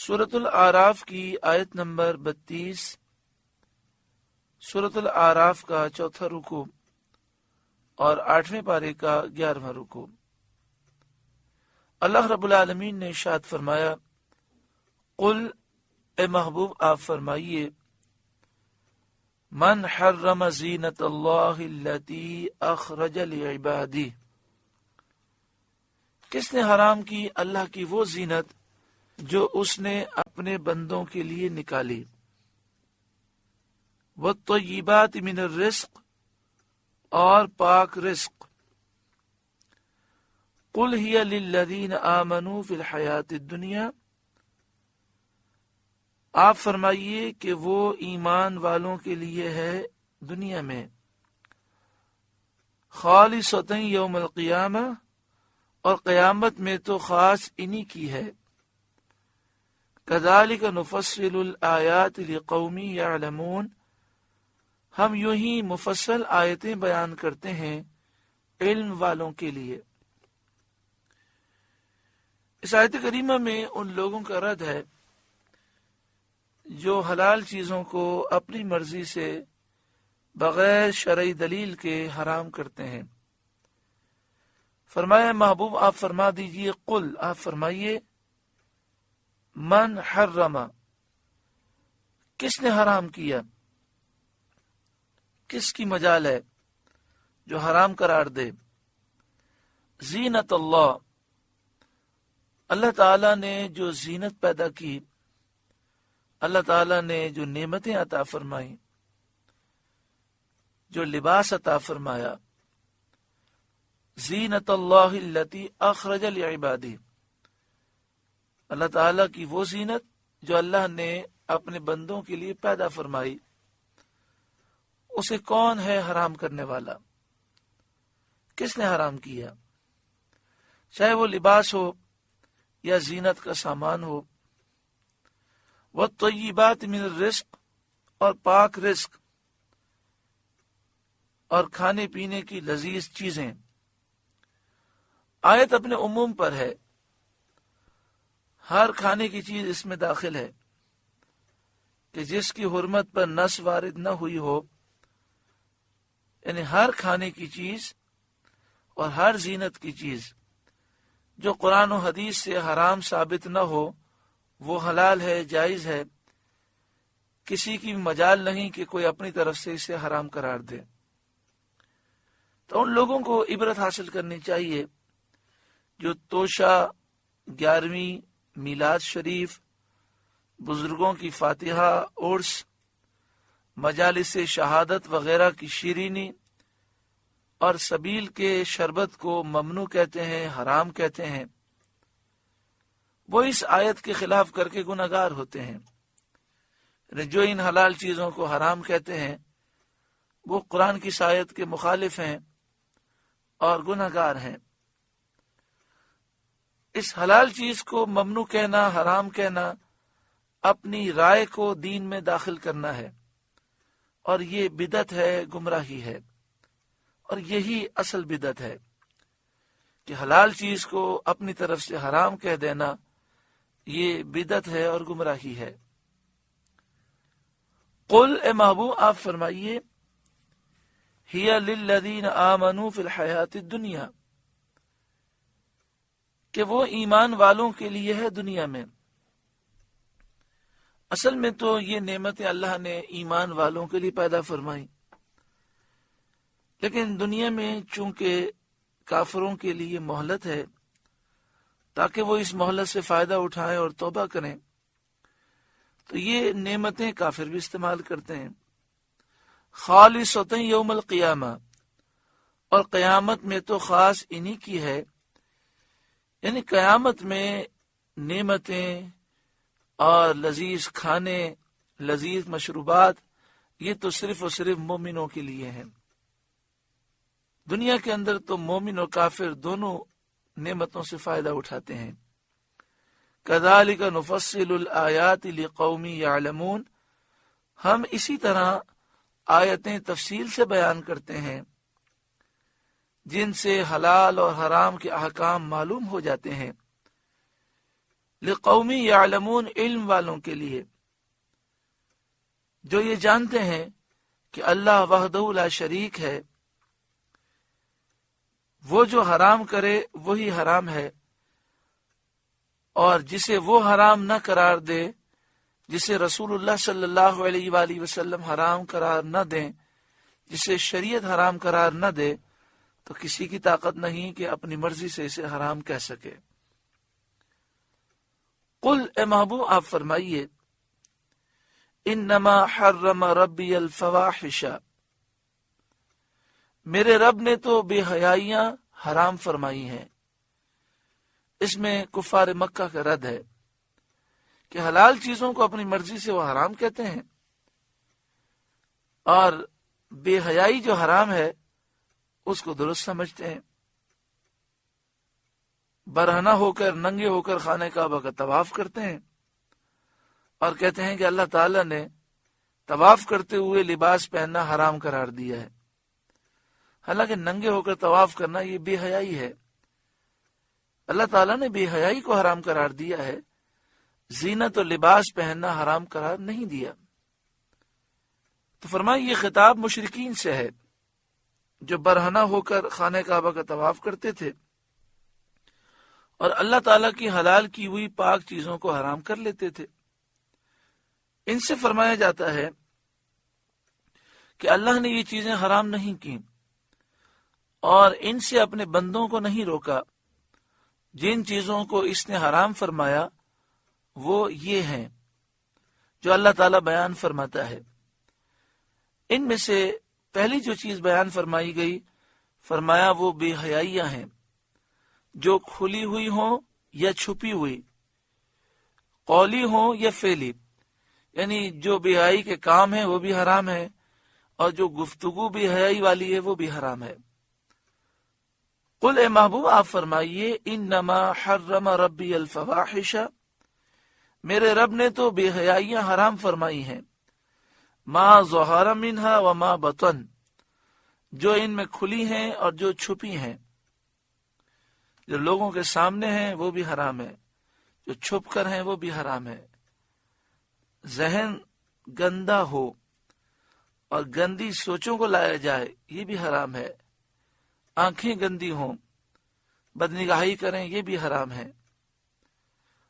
سورۃ الاعراف کی آیت نمبر 32، سورۃ الاعراف کا چوتھا رکوع اور 8ویں پارے کا 11واں رکوع۔ اللہ رب العالمین نے ارشاد فرمایا، قل، اے محبوب آپ فرمائیے، من حرم زینت اللہ التی اخرج لعبادہ، کس نے حرام کی اللہ کی وہ زینت جو اس نے اپنے بندوں کے لیے نکالی، والطیبات من الرزق، اور پاک رزق، قل ہی للذین آمنوا فی الحیات الدنیا، آپ فرمائیے کہ وہ ایمان والوں کے لیے ہے دنیا میں، خالصۃ یوم القیامہ، اور قیامت میں تو خاص انہی کی ہے، کذالک نفصل الآیات لقوم یعلمون، ہم یوں ہی مفصل آیتیں بیان کرتے ہیں علم والوں کے لیے۔ اس آیت کریمہ میں ان لوگوں کا رد ہے جو حلال چیزوں کو اپنی مرضی سے بغیر شرعی دلیل کے حرام کرتے ہیں۔ فرمایا محبوب آپ فرما دیجئے، قل، آپ فرمائیے، من حرم، کس نے حرام کیا، کس کی مجال ہے جو حرام قرار دے، زینت اللہ، اللہ تعالیٰ نے جو زینت پیدا کی، اللہ تعالیٰ نے جو نعمتیں عطا فرمائیں، جو لباس عطا فرمایا، زینت اللہ التی اخرج لعبادہ، اللہ تعالیٰ کی وہ زینت جو اللہ نے اپنے بندوں کے لیے پیدا فرمائی، اسے کون ہے حرام کرنے والا، کس نے حرام کیا، چاہے وہ لباس ہو یا زینت کا سامان ہو، والطیبات من الرزق، اور پاک رزق اور کھانے پینے کی لذیذ چیزیں۔ آیت اپنے عموم پر ہے، ہر کھانے کی چیز اس میں داخل ہے کہ جس کی حرمت پر نص وارد نہ ہوئی ہو، یعنی ہر کھانے کی چیز اور ہر زینت کی چیز جو قرآن و حدیث سے حرام ثابت نہ ہو وہ حلال ہے، جائز ہے، کسی کی مجال نہیں کہ کوئی اپنی طرف سے اسے حرام قرار دے۔ تو ان لوگوں کو عبرت حاصل کرنی چاہیے جو توشہ، 11ویں میلاد شریف، بزرگوں کی فاتحہ، عرس، مجالس شہادت وغیرہ کی شیرینی اور سبیل کے شربت کو ممنوع کہتے ہیں، حرام کہتے ہیں، وہ اس آیت کے خلاف کر کے گناہگار ہوتے ہیں۔ جو ان حلال چیزوں کو حرام کہتے ہیں وہ قرآن کی اس آیت کے مخالف ہیں اور گناہگار ہیں۔ اس حلال چیز کو ممنوع کہنا، حرام کہنا، اپنی رائے کو دین میں داخل کرنا ہے، اور یہ بدعت ہے، گمراہی ہے، اور یہی اصل بدعت ہے کہ حلال چیز کو اپنی طرف سے حرام کہہ دینا، یہ بدعت ہے اور گمراہی ہے۔ قل، اے محبوب آپ فرمائیے، ہی للذین آمنوا فی الحیات الدنیا، کہ وہ ایمان والوں کے لیے ہے دنیا میں۔ اصل میں تو یہ نعمتیں اللہ نے ایمان والوں کے لیے پیدا فرمائی، لیکن دنیا میں چونکہ کافروں کے لیے مہلت ہے تاکہ وہ اس مہلت سے فائدہ اٹھائیں اور توبہ کریں، تو یہ نعمتیں کافر بھی استعمال کرتے ہیں۔ خالصۃ یوم القیامہ، اور قیامت میں تو خاص انہی کی ہے، یعنی قیامت میں نعمتیں اور لذیذ کھانے، لذیذ مشروبات، یہ تو صرف اور صرف مومنوں کے لیے ہیں۔ دنیا کے اندر تو مومن اور کافر دونوں نعمتوں سے فائدہ اٹھاتے ہیں۔ کذالک نفصل الآیات لقوم یعلمون، ہم اسی طرح آیتیں تفصیل سے بیان کرتے ہیں جن سے حلال اور حرام کے احکام معلوم ہو جاتے ہیں، لقوم یعلمون، علم والوں کے لیے جو یہ جانتے ہیں کہ اللہ وحدہ لا شریک ہے، وہ جو حرام کرے وہی حرام ہے، اور جسے وہ حرام نہ قرار دے، جسے رسول اللہ صلی اللہ علیہ وآلہ وسلم حرام قرار نہ دیں، جسے شریعت حرام قرار نہ دے، تو کسی کی طاقت نہیں کہ اپنی مرضی سے اسے حرام کہہ سکے۔ قل، اے محبوب آپ فرمائیے، انما حرم ربی الفواحش، میرے رب نے تو بے حیائیاں حرام فرمائی ہیں۔ اس میں کفار مکہ کا رد ہے کہ حلال چیزوں کو اپنی مرضی سے وہ حرام کہتے ہیں، اور بے حیائی جو حرام ہے اس کو درست سمجھتے ہیں۔ برہنہ ہو کر، ننگے ہو کر خانہ کعبہ کا طواف کرتے ہیں اور کہتے ہیں کہ اللہ تعالیٰ نے طواف کرتے ہوئے لباس پہننا حرام قرار دیا ہے، حالانکہ ننگے ہو کر طواف کرنا یہ بے حیائی ہے۔ اللہ تعالیٰ نے بے حیائی کو حرام قرار دیا ہے، زینت و لباس پہننا حرام قرار نہیں دیا۔ تو فرمائے یہ خطاب مشرکین سے ہے جو برہنہ ہو کر خانہ کعبہ کا طواف کرتے تھے اور اللہ تعالیٰ کی حلال کی ہوئی پاک چیزوں کو حرام کر لیتے تھے۔ ان سے فرمایا جاتا ہے کہ اللہ نے یہ چیزیں حرام نہیں کی اور ان سے اپنے بندوں کو نہیں روکا۔ جن چیزوں کو اس نے حرام فرمایا وہ یہ ہیں جو اللہ تعالیٰ بیان فرماتا ہے۔ ان میں سے پہلی جو چیز بیان فرمائی گئی، فرمایا وہ بے حیائیاں ہیں، جو کھلی ہوئی ہوں یا چھپی ہوئی، قولی ہوں یا فعلی، یعنی جو بے حیائی کے کام ہیں وہ بھی حرام ہے، اور جو گفتگو بے حیائی والی ہے وہ بھی حرام ہے۔ قل، اے محبوب آپ فرمائیے، انما حرم ربی الفواحش، میرے رب نے تو بے حیائیاں حرام فرمائی ہیں، ما ظہر منہا وما بطن، جو ان میں کھلی ہیں اور جو چھپی ہیں۔ جو لوگوں کے سامنے ہیں وہ بھی حرام ہے، جو چھپ کر ہیں وہ بھی حرام ہے۔ ذہن گندا ہو اور گندی سوچوں کو لایا جائے یہ بھی حرام ہے۔ آنکھیں گندی ہوں، بدنگاہی کریں یہ بھی حرام ہے۔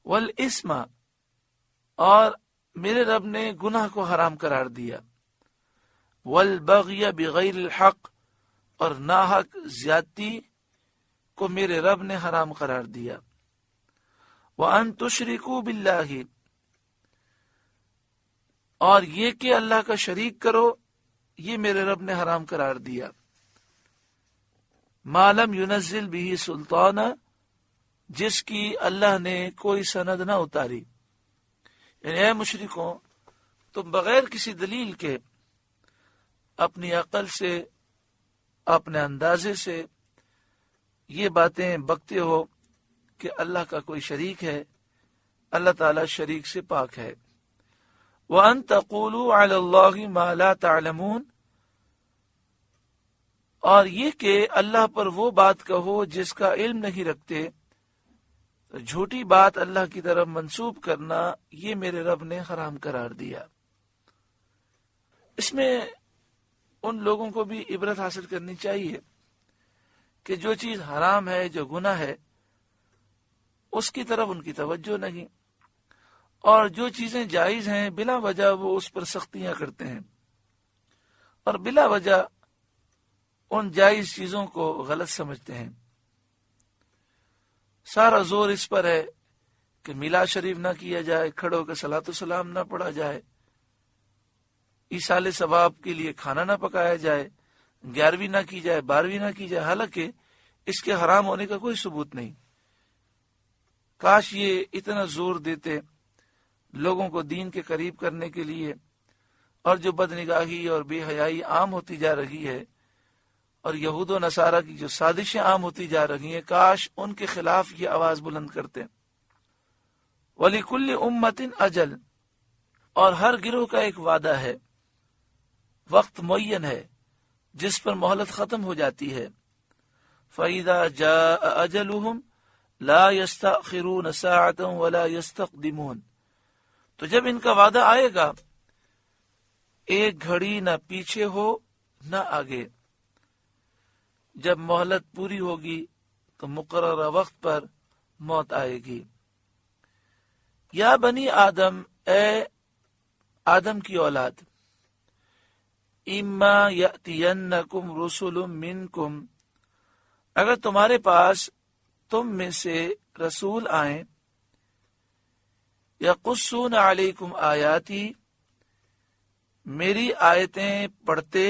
والاسم، اور میرے رب نے گناہ کو حرام قرار دیا۔ والبغی بغیر الحق، اور ناحق زیادتی کو میرے رب نے حرام قرار دیا۔ وَأَن تُشْرِكُوا بِاللَّهِ، اور یہ کہ اللہ کا شریک کرو یہ میرے رب نے حرام قرار دیا۔ مَا لَمْ يُنَزِّلْ بِهِ سُلْطَانًا، جس کی اللہ نے کوئی سند نہ اتاری۔ یعنی اے مشرکوں، تم بغیر کسی دلیل کے اپنی عقل سے، اپنے اندازے سے یہ باتیں بکتے ہو کہ اللہ کا کوئی شریک ہے، اللہ تعالیٰ شریک سے پاک ہے۔ وَأَن تَقُولُوا عَلَى اللَّهِ مَا لَا تَعْلَمُونَ، اور یہ کہ اللہ پر وہ بات کہو جس کا علم نہیں رکھتے، جھوٹی بات اللہ کی طرف منسوب کرنا یہ میرے رب نے حرام قرار دیا۔ اس میں ان لوگوں کو بھی عبرت حاصل کرنی چاہیے کہ جو چیز حرام ہے، جو گناہ ہے، اس کی طرف ان کی توجہ نہیں، اور جو چیزیں جائز ہیں بلا وجہ وہ اس پر سختیاں کرتے ہیں، اور بلا وجہ ان جائز چیزوں کو غلط سمجھتے ہیں۔ سارا زور اس پر ہے کہ میلاد شریف نہ کیا جائے، کھڑے ہو کے صلاۃ السلام نہ پڑھا جائے، ایصال ثواب کے لیے کھانا نہ پکایا جائے، 11ویں نہ کی جائے، 12ویں نہ کی جائے، حالانکہ اس کے حرام ہونے کا کوئی ثبوت نہیں۔ کاش یہ اتنا زور دیتے لوگوں کو دین کے قریب کرنے کے لیے، اور جو بدنگاہی اور بے حیائی عام ہوتی جا رہی ہے اور یہود و نصارہ کی جو سازشیں عام ہوتی جا رہی ہیں، کاش ان کے خلاف یہ آواز بلند کرتے۔ وَلِكُلِّ أُمَّةٍ أَجَلٌ، اور ہر گروہ کا ایک وعدہ ہے، وقت معین ہے جس پر مہلت ختم ہو جاتی ہے۔ فَإِذَا جَاءَ أَجَلُهُمْ لا یستأخرون ساعۃ ولا یستقدمون، تو جب ان کا وعدہ آئے گا ایک گھڑی نہ پیچھے ہو نہ آگے، جب مہلت پوری ہوگی تو مقررہ وقت پر موت آئے گی۔ یا بنی آدم، اے آدم کی اولاد، اما یأتینکم رسل منکم، اگر تمہارے پاس تم میں سے رسول آئیں، یقصون علیکم آیاتی، میری آیتیں پڑھتے،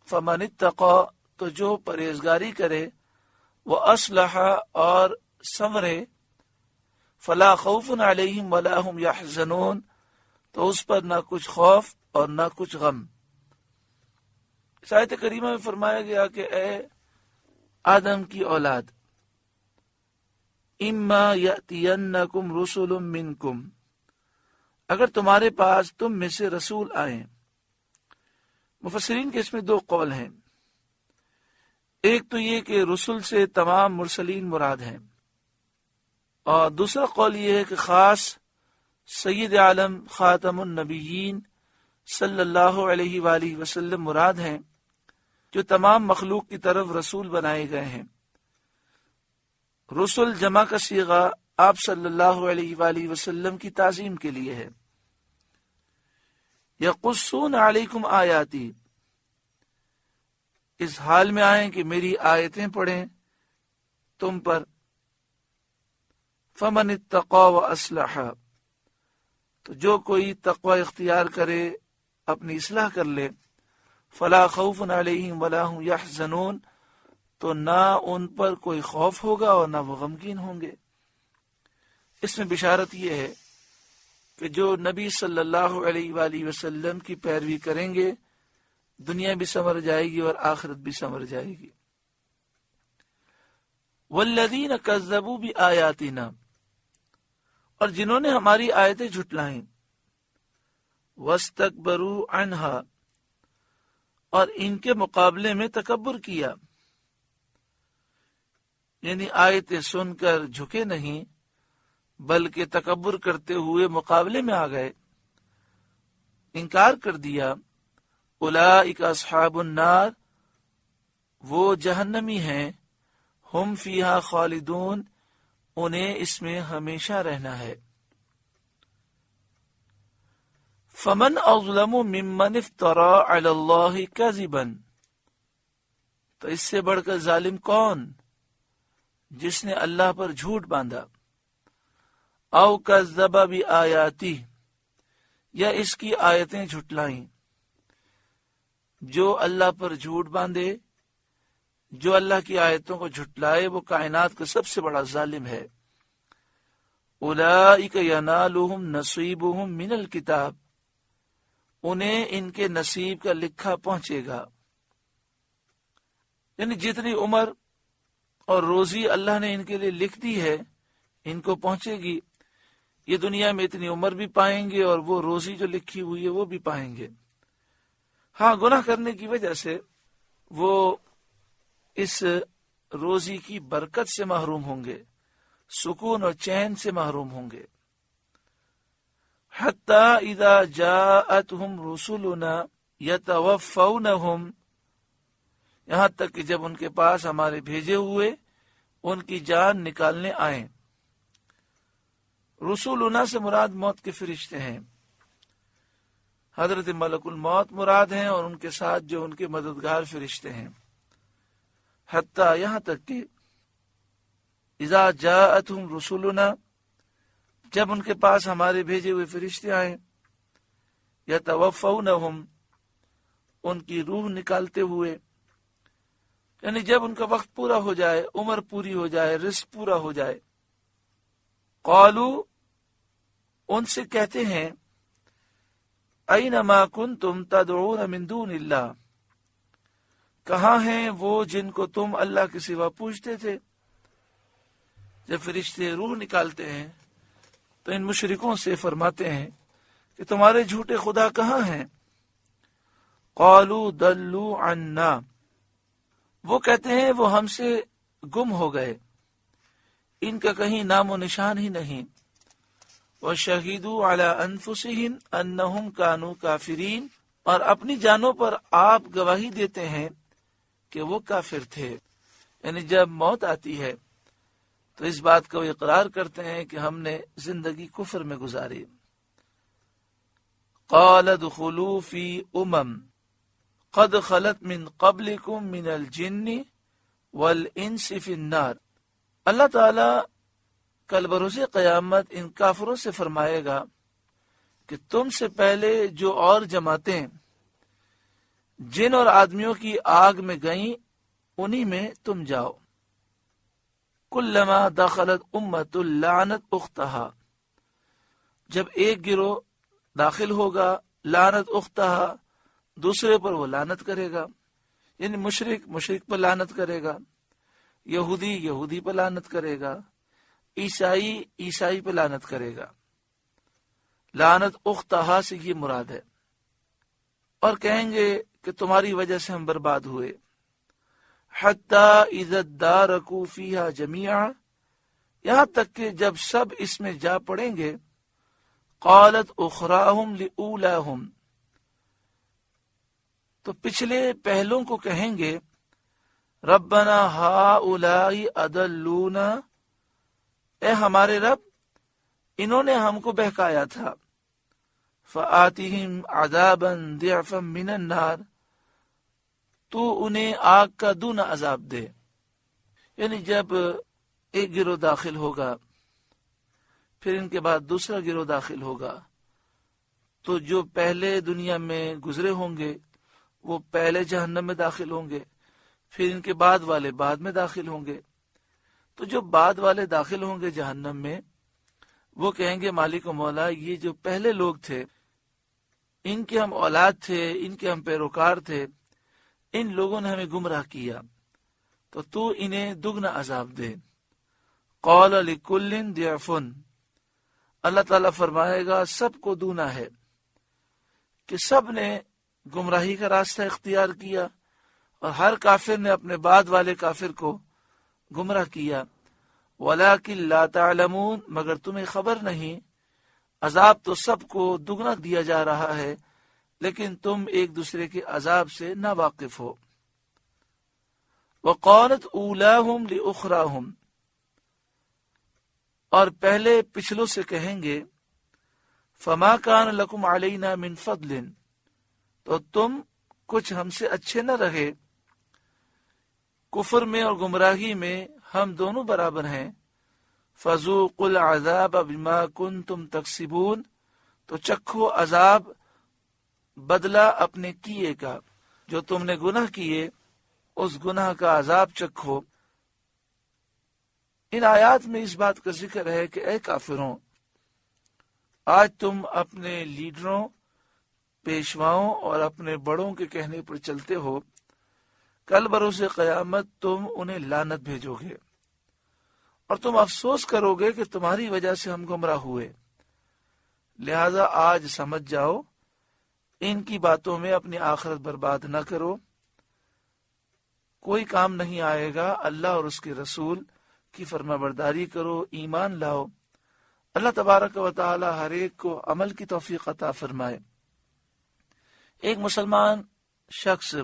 فمن اتقی، تو جو پرہیزگاری کرے، واصلح، اور سنورے، فلا خوف علیہم ولا هم یحزنون، تو اس پر نہ کچھ خوف اور نہ کچھ غم۔ اس آیت کریمہ میں فرمایا گیا کہ اے آدم کی اولاد، اما یأتینکم رسل منکم، اگر تمہارے پاس تم میں سے رسول آئیں۔ مفسرین کے اس میں دو قول ہیں، ایک تو یہ کہ رسل سے تمام مرسلین مراد ہیں، اور دوسرا قول یہ ہے کہ خاص سید عالم خاتم النبیین صلی اللہ علیہ وآلہ وسلم مراد ہیں، جو تمام مخلوق کی طرف رسول بنائے گئے ہیں۔ رسل جمع کا صیغہ آپ صلی اللہ علیہ وآلہ وسلم کی تعظیم کے لیے ہے۔ یقصون علیکم آیاتی، اس حال میں آئیں کہ میری آیتیں پڑھیں تم پر، فمن اتقی واصلح، تو جو کوئی تقوی اختیار کرے، اپنی اصلاح کر لے، فلا خوف علیہم ولا هم یحزنون، تو نہ ان پر کوئی خوف ہوگا اور نہ وہ غمگین ہوں گے۔ اس میں بشارت یہ ہے کہ جو نبی صلی اللہ علیہ وآلہ وسلم کی پیروی کریں گے، دنیا بھی سنور جائے گی اور آخرت بھی سنور جائے گی۔ والذین کذبوا بآیاتنا، اور جنہوں نے ہماری آیتیں جھٹلائیں، واستکبروا عنہا، اور ان کے مقابلے میں تکبر کیا، یعنی آیتیں سن کر جھکے نہیں بلکہ تکبر کرتے ہوئے مقابلے میں آ گئے، انکار کر دیا، اولئک اصحاب النار، وہ جہنمی ہیں، ہم فیہا خالدون، انہیں اس میں ہمیشہ رہنا ہے۔ فمن اظلم ممن افترى علی اللہ کذبا، تو اس سے بڑھ کر ظالم کون، جس نے اللہ پر جھوٹ باندھا، او کذب بآیاتی، یا اس کی آیتیں جھٹلائیں۔ جو اللہ پر جھوٹ باندھے، جو اللہ کی آیتوں کو جھٹلائے، وہ کائنات کا سب سے بڑا ظالم ہے۔ اولئک ینالهم نصیبهم من الکتاب، انہیں ان کے نصیب کا لکھا پہنچے گا، یعنی جتنی عمر اور روزی اللہ نے ان کے لیے لکھ دی ہے ان کو پہنچے گی۔ یہ دنیا میں اتنی عمر بھی پائیں گے اور وہ روزی جو لکھی ہوئی ہے وہ بھی پائیں گے۔ ہاں، گناہ کرنے کی وجہ سے وہ اس روزی کی برکت سے محروم ہوں گے، سکون اور چین سے محروم ہوں گے۔ حتی اذا جاءتهم رسلنا یتوفونہم، یہاں تک کہ جب ان کے پاس ہمارے بھیجے ہوئے ان کی جان نکالنے آئیں۔ رسولنا سے مراد موت کے فرشتے ہیں، حضرت ملک الموت مراد ہیں، اور ان کے ساتھ جو ان کے مددگار فرشتے ہیں۔ حتی، یہاں تک کہ اذا جاءتهم رسولنا، جب ان کے پاس ہمارے بھیجے ہوئے فرشتے آئیں، یتوفونہم، ان کی روح نکالتے ہوئے، یعنی جب ان کا وقت پورا ہو جائے، عمر پوری ہو جائے، رزق پورا ہو جائے، قالو، ان سے کہتے ہیں، اینما کنتم تدعون من دون اللہ، کہاں ہیں وہ جن کو تم اللہ کے سوا پوجتے تھے؟ جب فرشتے روح نکالتے ہیں تو ان مشرکوں سے فرماتے ہیں کہ تمہارے جھوٹے خدا کہاں ہیں؟ قالوا ضلوا عنا، وہ کہتے ہیں وہ ہم سے گم ہو گئے، ان کا کہیں نام و نشان ہی نہیں۔ وَشَهِدُوا عَلَىٰ أَنفُسِهِمْ أَنَّهُمْ كَانُوا كَافِرِينَ، اور اپنی جانوں پر آپ گواہی دیتے ہیں کہ وہ کافر تھے، یعنی جب موت آتی ہے تو اس بات کو اقرار کرتے ہیں کہ ہم نے زندگی کفر میں گزاری۔ قَالَ ادْخُلُوا فِي أُمَمٍ قَدْ خَلَتْ مِن قَبْلِكُم مِّنَ الْجِنِّ وَالْإِنسِ فِي النَّارِ، اللہ تعالیٰ کل بروز قیامت ان کافروں سے فرمائے گا کہ تم سے پہلے جو اور جماعتیں جن اور آدمیوں کی آگ میں گئیں انہی میں تم جاؤ۔ کلما دخلت امت لعنت اختہا، جب ایک گروہ داخل ہوگا لعنت اختہا، دوسرے پر وہ لعنت کرے گا، یعنی مشرک پر لعنت کرے گا، یہودی پر لعنت کرے گا، عیسائی پہ لعنت کرے گا۔ لعنت اختہا سے یہ مراد ہے، اور کہیں گے کہ تمہاری وجہ سے ہم برباد ہوئے۔ حتی اذا ادارکوا فیہا جمیعا، یہاں تک کہ جب سب اس میں جا پڑیں گے، قالت اخراہم لأولاہم، تو پچھلے پہلوں کو کہیں گے ربنا ہؤلاء اضلونا، اے ہمارے رب انہوں نے ہم کو بہکایا تھا، فآتہم عذابا ضعفا من النار، تو انہیں آگ کا دونا عذاب دے۔ یعنی جب ایک گروہ داخل ہوگا پھر ان کے بعد دوسرا گروہ داخل ہوگا، تو جو پہلے دنیا میں گزرے ہوں گے وہ پہلے جہنم میں داخل ہوں گے، پھر ان کے بعد والے بعد میں داخل ہوں گے۔ تو جو بعد والے داخل ہوں گے جہنم میں، وہ کہیں گے مالک و مولا، یہ جو پہلے لوگ تھے ان کے ہم اولاد تھے، ان کے ہم پیروکار تھے، ان لوگوں نے ہمیں گمراہ کیا، تو انہیں دگنا عذاب دے۔ قال لکل ضعف، اللہ تعالیٰ فرمائے گا سب کو دونا ہے، کہ سب نے گمراہی کا راستہ اختیار کیا اور ہر کافر نے اپنے بعد والے کافر کو گمراہ کیا۔ وَلَٰكِن لَا تَعْلَمُونَ، مگر تمہیں خبر نہیں، عذاب تو سب کو دگنا دیا جا رہا ہے، لیکن تم ایک دوسرے کے عذاب سے نا واقف ہو۔ وَقَالَتْ أُولَاهُمْ لِأُخْرَاهُمْ، اور پہلے پچھلوں سے کہیں گے فَمَا كَانَ لَكُمْ عَلَيْنَا مِنْ فَضْلٍ، تو تم کچھ ہم سے اچھے نہ رہے، کفر میں اور گمراہی میں ہم دونوں برابر ہیں۔ فَذُوقُوا الْعَذَابَ بِمَا كُنْتُمْ تَكْسِبُونَ، تو چکھو عذاب بدلہ اپنے کیے کا، جو تم نے گناہ کیے اس گناہ کا عذاب چکھو۔ ان آیات میں اس بات کا ذکر ہے کہ اے کافروں، آج تم اپنے لیڈروں، پیشواؤں اور اپنے بڑوں کے کہنے پر چلتے ہو، کل بروز قیامت تم انہیں لعنت بھیجو گے اور تم افسوس کرو گے کہ تمہاری وجہ سے ہم گمراہ ہوئے۔ لہذا آج سمجھ جاؤ، ان کی باتوں میں اپنی آخرت برباد نہ کرو، کوئی کام نہیں آئے گا۔ اللہ اور اس کے رسول کی فرما برداری کرو، ایمان لاؤ۔ اللہ تبارک و تعالی ہر ایک کو عمل کی توفیق عطا فرمائے۔ ایک مسلمان شخص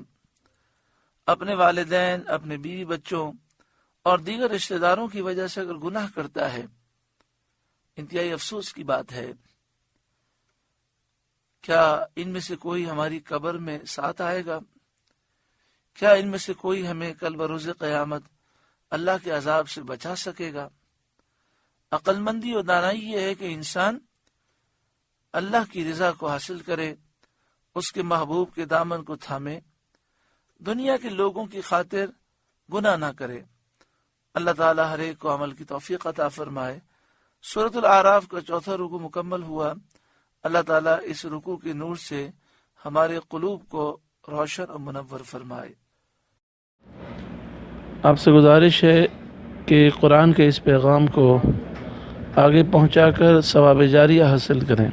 اپنے والدین، اپنے بیوی بچوں اور دیگر رشتہ داروں کی وجہ سے اگر گناہ کرتا ہے، انتہائی افسوس کی بات ہے۔ کیا ان میں سے کوئی ہماری قبر میں ساتھ آئے گا؟ کیا ان میں سے کوئی ہمیں کل بروز قیامت اللہ کے عذاب سے بچا سکے گا؟ عقل مندی اور دانائی یہ ہے کہ انسان اللہ کی رضا کو حاصل کرے، اس کے محبوب کے دامن کو تھامے، دنیا کے لوگوں کی خاطر گناہ نہ کرے۔ اللہ تعالیٰ ہر ایک کو عمل کی توفیق عطا فرمائے۔ سورۃ الاعراف کا 4واں رکوع مکمل ہوا۔ اللہ تعالیٰ اس رکوع کے نور سے ہمارے قلوب کو روشن اور منور فرمائے۔ آپ سے گزارش ہے کہ قرآن کے اس پیغام کو آگے پہنچا کر ثواب جاریہ حاصل کریں۔